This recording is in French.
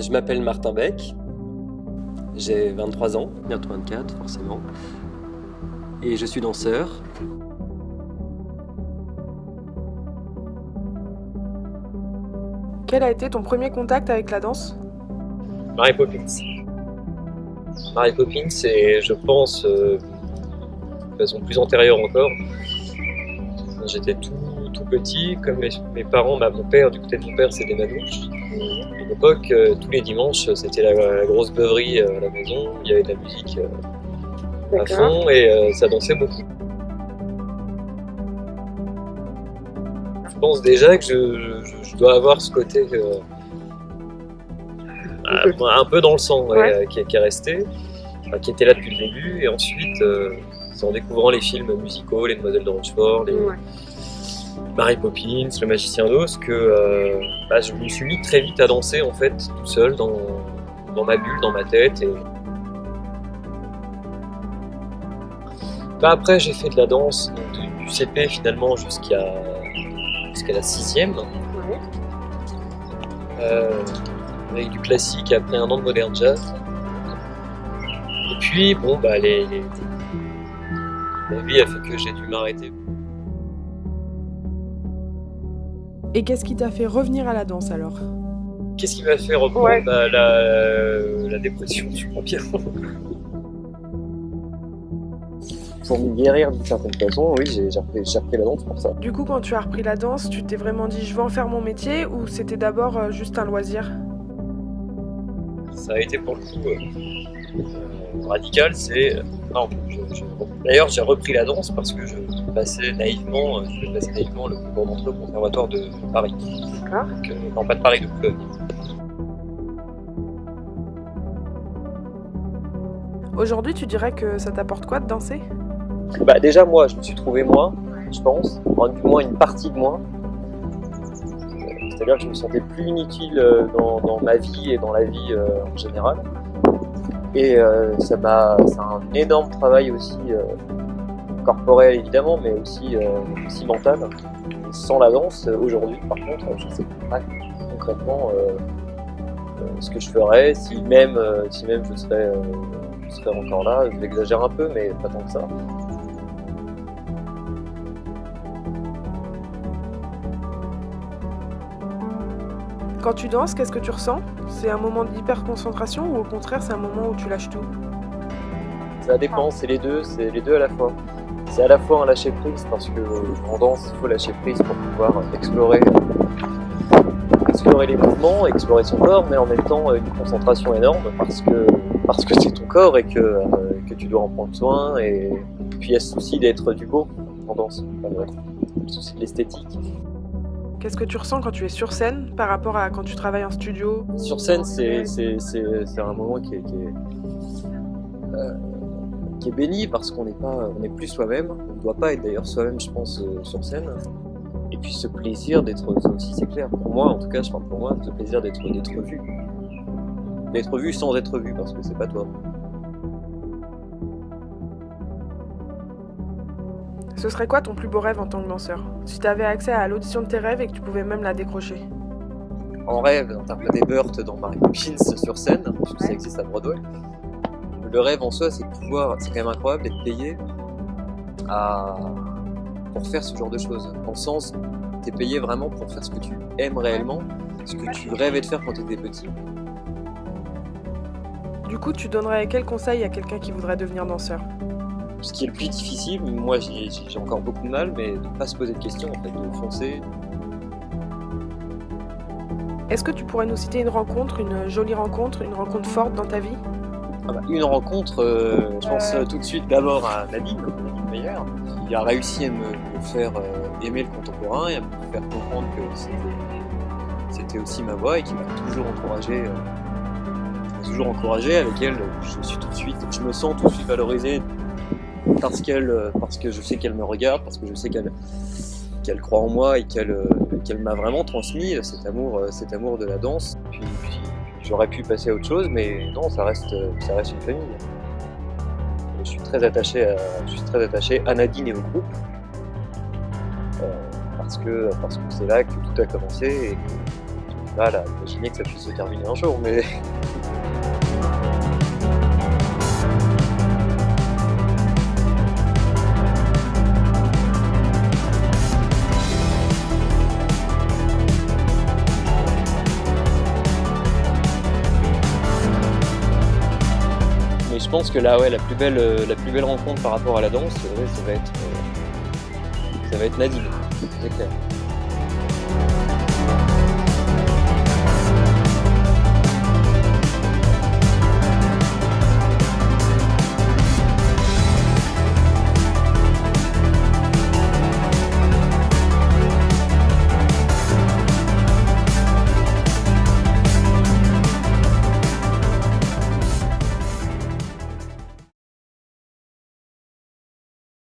Je m'appelle Martin Beck, j'ai 23 ans, bientôt 24 forcément, et je suis danseur. Quel a été ton premier contact avec la danse ? Mary Poppins. Mary Poppins, c'est, je pense, de façon plus antérieure encore. Quand j'étais tout petit, comme mes parents, mon père, du côté de mon père, c'est des manouches. À une époque, tous les dimanches, c'était la grosse beuverie à la maison. Il y avait de la musique à fond et ça dansait beaucoup. Je pense déjà que je dois avoir ce côté un peu dans le sang qui est resté, qui était là depuis le début. Et ensuite, c'est en découvrant les films musicaux, les Demoiselles de Rochefort, Mary Poppins, Le Magicien d'Oz, que je me suis mis très vite à danser en fait, tout seul, dans ma bulle, dans ma tête. Et... après, j'ai fait de la danse du CP finalement jusqu'à la 6e. Avec du classique après un an de modern jazz. Et puis, la vie a fait que j'ai dû m'arrêter. Et qu'est-ce qui t'a fait revenir à la danse alors ? Qu'est-ce qui m'a fait reprendre la dépression, je crois bien. Pour me guérir d'une certaine façon, oui, j'ai repris la danse pour ça. Du coup, quand tu as repris la danse, tu t'es vraiment dit je vais en faire mon métier ou c'était d'abord juste un loisir ? Ça a été pour le coup radical, c'est... Non, d'ailleurs j'ai repris la danse parce que je passais naïvement le concours d'entrée au conservatoire de Paris. D'accord. Donc, non, pas de Paris, de Boulogne. Aujourd'hui, tu dirais que ça t'apporte quoi de danser ? Déjà moi, je me suis trouvé moi, je pense, du moins une partie de moi. C'est-à-dire que je me sentais plus inutile dans ma vie et dans la vie en général. Et c'est un énorme travail aussi corporel évidemment, mais aussi mental. Sans la danse, aujourd'hui, par contre, je ne sais pas concrètement ce que je ferais, si même je serais encore là. Je l'exagère un peu, mais pas tant que ça. Quand tu danses, qu'est-ce que tu ressens ? C'est un moment d'hyper-concentration ou au contraire c'est un moment où tu lâches tout ? Ça dépend, c'est les deux à la fois. C'est à la fois un lâcher prise parce que en danse il faut lâcher prise pour pouvoir explorer les mouvements, explorer son corps, mais en même temps une concentration énorme parce que c'est ton corps et que tu dois en prendre soin, et puis il y a ce souci d'être du beau en danse, le souci de l'esthétique. Qu'est-ce que tu ressens quand tu es sur scène par rapport à quand tu travailles en studio ? Sur scène, c'est un moment qui est béni parce qu'on n'est plus soi-même. On ne doit pas être d'ailleurs soi-même, je pense, sur scène. Et puis ce plaisir d'être, ça aussi c'est clair. Pour moi, en tout cas, je parle pour moi, ce plaisir d'être vu. D'être vu sans être vu parce que c'est pas toi. Ce serait quoi ton plus beau rêve en tant que danseur ? Si tu avais accès à l'audition de tes rêves et que tu pouvais même la décrocher. En rêve, d'interpréter Burt dans Mary Poppins sur scène, parce que ça existe à Broadway. Le rêve en soi, c'est quand même incroyable d'être payé pour faire ce genre de choses. Dans le sens, t'es payé vraiment pour faire ce que tu aimes réellement, ce que tu rêvais de faire quand t'étais petit. Du coup, tu donnerais quel conseil à quelqu'un qui voudrait devenir danseur ? Ce qui est le plus difficile, moi j'ai encore beaucoup de mal, mais de ne pas se poser de questions, en fait, de foncer. Est-ce que tu pourrais nous citer une rencontre, une jolie rencontre, une rencontre forte dans ta vie ? Une rencontre, je pense tout de suite d'abord à Nadine Meyer, qui a réussi à me faire aimer le contemporain et à me faire comprendre que c'était aussi ma voie et qui m'a toujours encouragé, avec elle. Je me sens tout de suite valorisé parce que je sais qu'elle me regarde, parce que je sais qu'elle croit en moi et qu'elle m'a vraiment transmis cet amour de la danse. Puis j'aurais pu passer à autre chose, mais non, ça reste une famille. Je suis très attaché à Nadine et au groupe, parce que c'est là que tout a commencé et mal à imaginer que ça puisse se terminer un jour, mais mais je pense que là, ouais, la plus belle rencontre par rapport à la danse, ouais, ça va être Nadine, c'est clair.